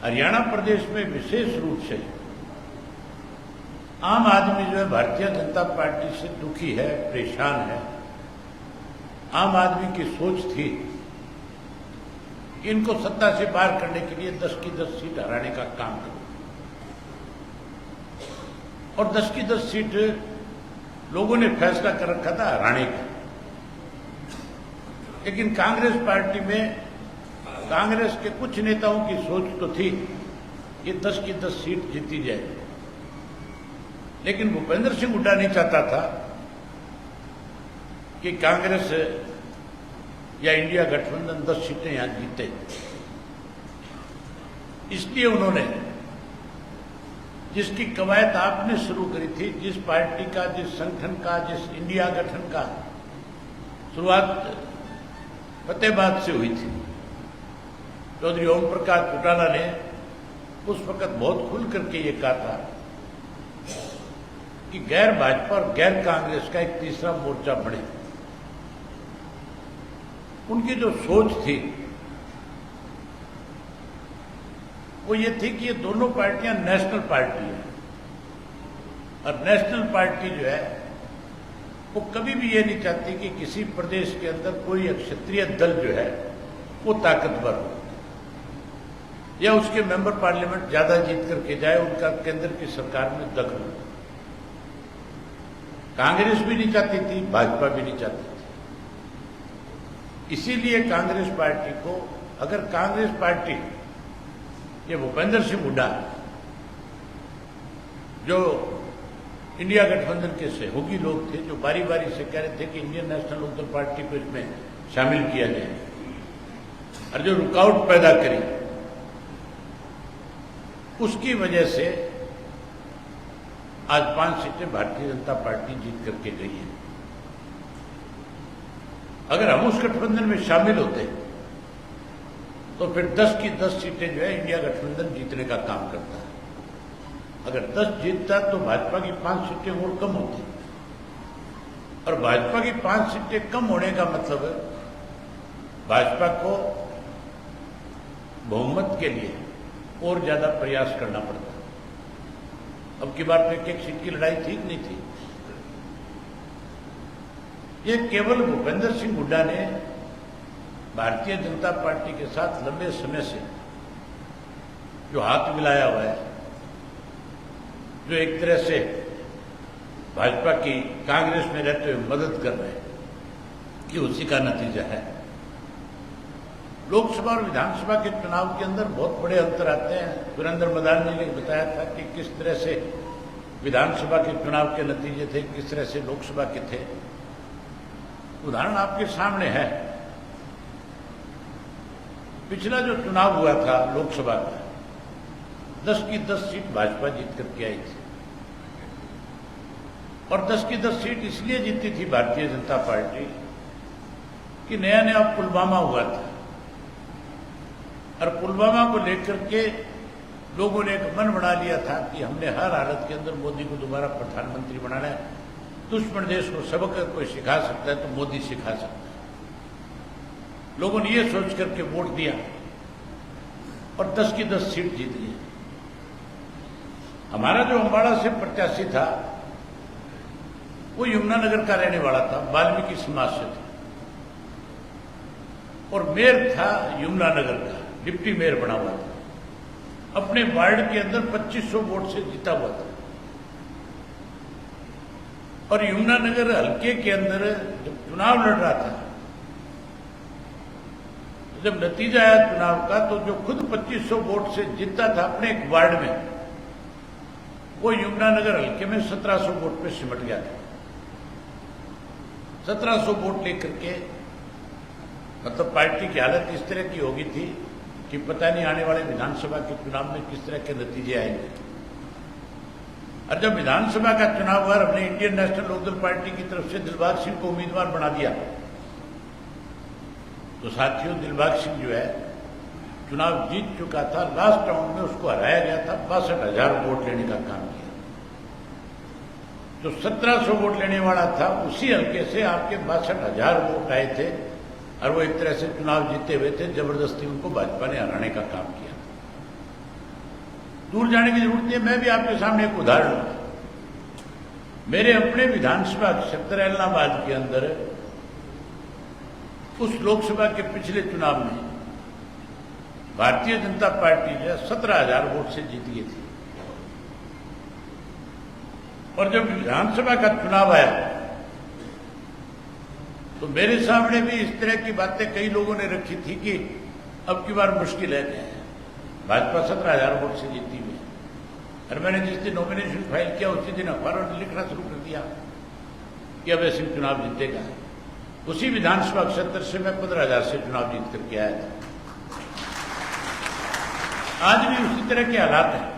हरियाणा प्रदेश में विशेष रूप से आम आदमी जो है भारतीय जनता पार्टी से दुखी है, परेशान है। आम आदमी की सोच थी कि इनको सत्ता से बाहर करने के लिए 10 की 10 सीट हराने का काम करो, और 10 की 10 सीट लोगों ने फैसला कर रखा था हराने का। लेकिन कांग्रेस पार्टी में कांग्रेस के कुछ नेताओं की सोच तो थी कि 10 की 10 सीट जीती जाए, लेकिन भूपेंद्र सिंह हुड्डा नहीं चाहता था कि कांग्रेस या इंडिया गठबंधन 10 सीटें यहां जीते। इसलिए उन्होंने जिसकी कवायद आपने शुरू करी थी, जिस पार्टी का, जिस संगठन का, जिस इंडिया गठन का शुरुआत फतेहाबाद से हुई थी, चौधरी ओम प्रकाश चौटाला ने उस वक्त बहुत खुल करके ये कहा था कि गैर भाजपा और गैर कांग्रेस का एक तीसरा मोर्चा बने। उनकी जो सोच थी वो ये थी कि ये दोनों पार्टियां नेशनल पार्टी है, और नेशनल पार्टी जो है वो कभी भी ये नहीं चाहती कि किसी प्रदेश के अंदर कोई क्षत्रिय दल जो है वो ताकतवर हो या उसके मेंबर पार्लियामेंट ज्यादा जीत करके जाए, उनका केंद्र की सरकार में दखल हो। कांग्रेस भी नहीं चाहती थी, भाजपा भी नहीं चाहती थी। इसीलिए कांग्रेस पार्टी को, अगर कांग्रेस पार्टी, ये भूपेंद्र सिंह हुड्डा जो इंडिया गठबंधन के सहयोगी लोग थे, जो बारी बारी से कह रहे थे कि इंडियन नेशनल लोकदल पार्टी को इसमें शामिल किया जाए, और जो रुकावट पैदा करी, उसकी वजह से आज 5 सीटें भारतीय जनता पार्टी जीत करके गई है। अगर हम उस गठबंधन में शामिल होते तो फिर 10 की 10 सीटें जो है इंडिया गठबंधन जीतने का काम करता है। अगर 10 जीतता तो भाजपा की 5 सीटें और कम होती, और भाजपा की 5 सीटें कम होने का मतलब है भाजपा को बहुमत के लिए और ज्यादा प्रयास करना पड़ता। अब की बार तो एक सीट की लड़ाई ठीक नहीं थी। ये केवल भूपेंद्र सिंह हुड्डा ने भारतीय जनता पार्टी के साथ लंबे समय से जो हाथ मिलाया हुआ है, जो एक तरह से भाजपा की कांग्रेस में रहते हुए मदद कर रहे हैं, कि उसी का नतीजा है। लोकसभा और विधानसभा के चुनाव के अंदर बहुत बड़े अंतर आते हैं। वीरेंद्र मदान जी ने बताया था कि किस तरह से विधानसभा के चुनाव के नतीजे थे, किस तरह से लोकसभा के थे। उदाहरण आपके सामने है। पिछला जो चुनाव हुआ था लोकसभा का, 10 की 10 सीट भाजपा जीत करके आई थी, और 10 की 10 सीट इसलिए जीती थी भारतीय जनता पार्टी कि नया नया पुलवामा हुआ था, और पुलवामा को लेकर के लोगों ने एक मन बना लिया था कि हमने हर हालत के अंदर मोदी को दोबारा प्रधानमंत्री बनाना है। दुश्मन देश को सबक अगर कोई सिखा सकता है तो मोदी सिखा सकता है। लोगों ने ये सोच करके वोट दिया और 10 की 10 सीट जीत गई। हमारा जो अम्बाड़ा से प्रत्याशी था वो यमुनानगर का रहने वाला था, वाल्मीकि समाज से था, और मेयर था यमुनानगर का, डिप्टी मेयर बना हुआ था। अपने वार्ड के अंदर 2500 वोट से जीता हुआ था। और यमुनानगर हल्के के अंदर जब चुनाव लड़ रहा था, जब नतीजा आया चुनाव का, तो जो खुद 2500 वोट से जीता था अपने एक वार्ड में, वो यमुनानगर हल्के में 1700 वोट पे सिमट गया था। 1700 वोट लेकर के, मतलब पार्टी की हालत इस तरह की होगी थी कि पता नहीं आने वाले विधानसभा के चुनाव में किस तरह के नतीजे आएंगे। और जब विधानसभा का चुनाव हुआ, हमने इंडियन नेशनल लोकदल पार्टी की तरफ से दिलबाग सिंह को उम्मीदवार बना दिया, तो साथियों दिलबाग सिंह जो है चुनाव जीत चुका था। लास्ट राउंड में उसको हराया गया था, 62,000 वोट लेने का काम किया। जो 1700 वोट लेने वाला था, उसी हल्के से आपके 62,000 वोट आए थे, और वो एक तरह से चुनाव जीते हुए थे। जबरदस्ती उनको भाजपा ने हराने का काम किया। दूर जाने की जरूरत नहीं है। मैं भी आपके सामने एक उदाहरण हूं। मेरे अपने विधानसभा क्षेत्र एलनाबाद के अंदर उस लोकसभा के पिछले चुनाव में भारतीय जनता पार्टी जो है 17,000 वोट से जीत गई थी। और जब विधानसभा का चुनाव आया तो मेरे सामने भी इस तरह की बातें कई लोगों ने रखी थी कि अब की बार मुश्किल है, भाजपा 17,000 वोट से जीती हुई। और मैंने जिस दिन नॉमिनेशन फाइल किया उसी दिन अखबारों ने लिखना शुरू कर दिया कि अभय सिंह चुनाव जीतेगा। उसी विधानसभा क्षेत्र से मैं 15,000 से चुनाव जीत करके आया था। आज भी उसी तरह के हालात हैं।